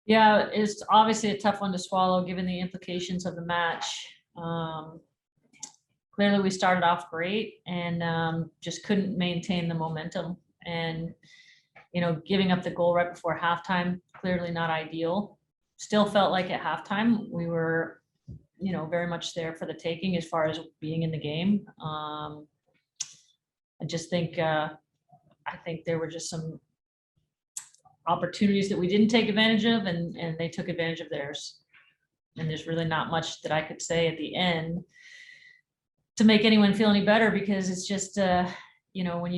Yeah, it's obviously a tough one to swallow given the implications of the match. Clearly we started off great and just couldn't maintain the momentum, and giving up the goal right before halftime, clearly not ideal. Still felt like at halftime we were very much there for the taking as far as being in the game. I just think I think there were just some opportunities that we didn't take advantage of, and they took advantage of theirs. And there's really not much that I could say at the end to make anyone feel any better, because it's just when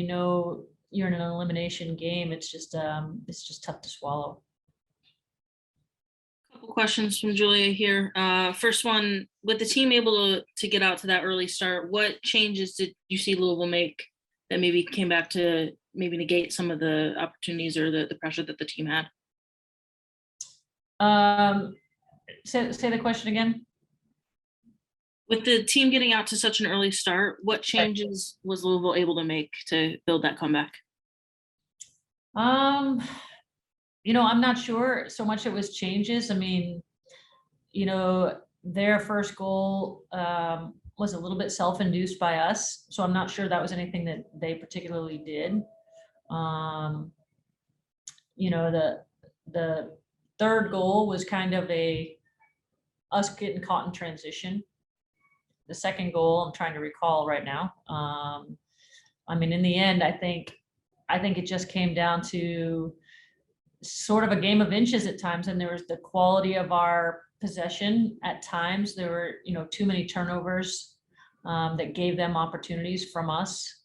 you're in an elimination game, it's just tough to swallow. A couple questions from Julia here. First one, with the team able to get out to that early start, what changes did you see Louisville make that maybe came back to maybe negate some of the opportunities or the pressure that the team had? Say the question again. With the team getting out to such an early start, what changes was Louisville able to make to build that comeback? I'm not sure so much it was changes. I mean, their first goal was a little bit self-induced by us, so I'm not sure that was anything that they particularly did. The third goal was kind of us getting caught in transition. The second goal, I'm trying to recall right now. In the end, I think it just came down to sort of a game of inches at times, and there was the quality of our possession at times. There were, too many turnovers that gave them opportunities from us,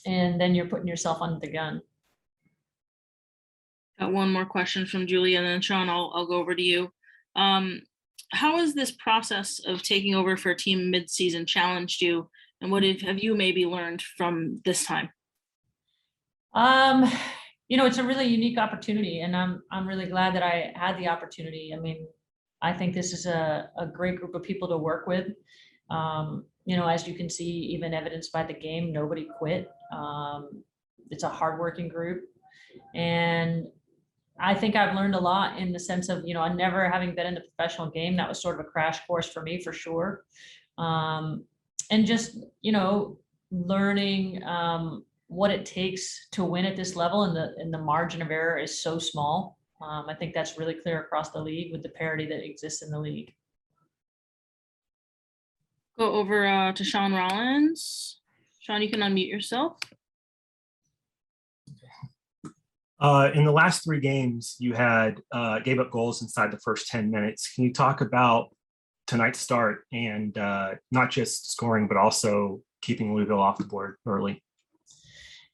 and then you're putting yourself under the gun. Got one more question from Julia, and then Sean, I'll go over to you. How has this process of taking over for a team mid-season challenged you, and what have you maybe learned from this time? It's a really unique opportunity, and I'm really glad that I had the opportunity. I think this is a great group of people to work with. As you can see, even evidenced by the game, nobody quit. It's a hardworking group, and I think I've learned a lot in the sense of, never having been in a professional game. That was sort of a crash course for me, for sure. And just, learning what it takes to win at this level, and the margin of error is so small. I think that's really clear across the league with the parity that exists in the league. Go over to Sean Rollins. Sean, you can unmute yourself. In the last 3 games, you had gave up goals inside the first 10 minutes. Can you talk about tonight's start and not just scoring, but also keeping Louisville off the board early?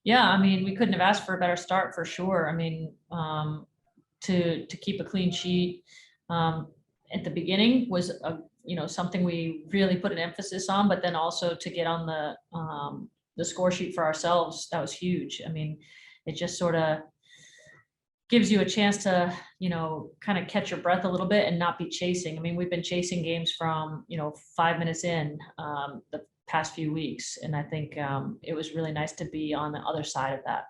Yeah, we couldn't have asked for a better start, for sure. To keep a clean sheet at the beginning was something we really put an emphasis on, but then also to get on the score sheet for ourselves, that was huge. It just sort of gives you a chance to, kind of catch your breath a little bit and not be chasing. We've been chasing games from, 5 minutes in the past few weeks. And I think it was really nice to be on the other side of that.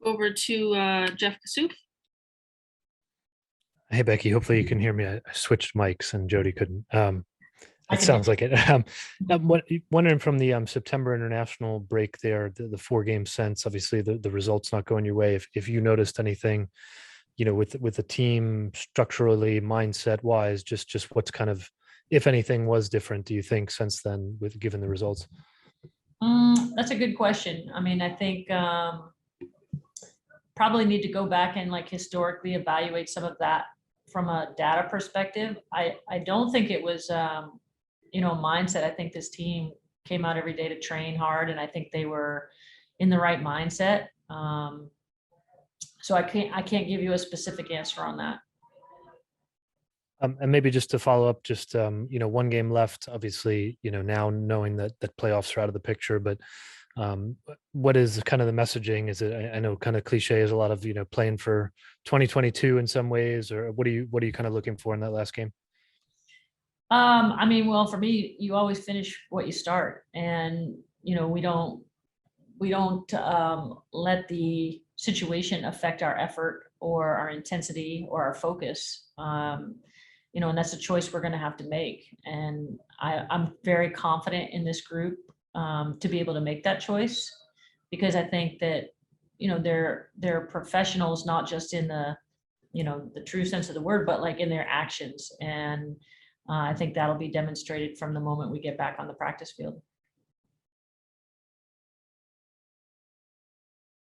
Over to Jeff Kassouf. Hey, Becky, hopefully you can hear me. I switched mics and Jody couldn't. It sounds like it. I'm wondering from the September international break there, the 4 game sense, obviously the results not going your way. If you noticed anything, with the team structurally, mindset wise, just what's kind of, if anything was different, do you think, since then, given the results? That's a good question. I think probably need to go back and historically evaluate some of that from a data perspective. I don't think it was mindset. I think this team came out every day to train hard, and I think they were in the right mindset. So I can't give you a specific answer on that. And maybe just to follow up, just 1 game left, obviously, now knowing that playoffs are out of the picture, but what is kind of the messaging? Is it, I know kind of cliche, is a lot of, playing for 2022 in some ways, or what are you kind of looking for in that last game? Well, for me, you always finish what you start, and we don't let the situation affect our effort. or our intensity or our focus. You know, and that's a choice we're going to have to make. And I'm very confident in this group to be able to make that choice, because I think that, you know, they're professionals, not just in the, you know, the true sense of the word, but like in their actions. And I think that'll be demonstrated from the moment we get back on the practice field.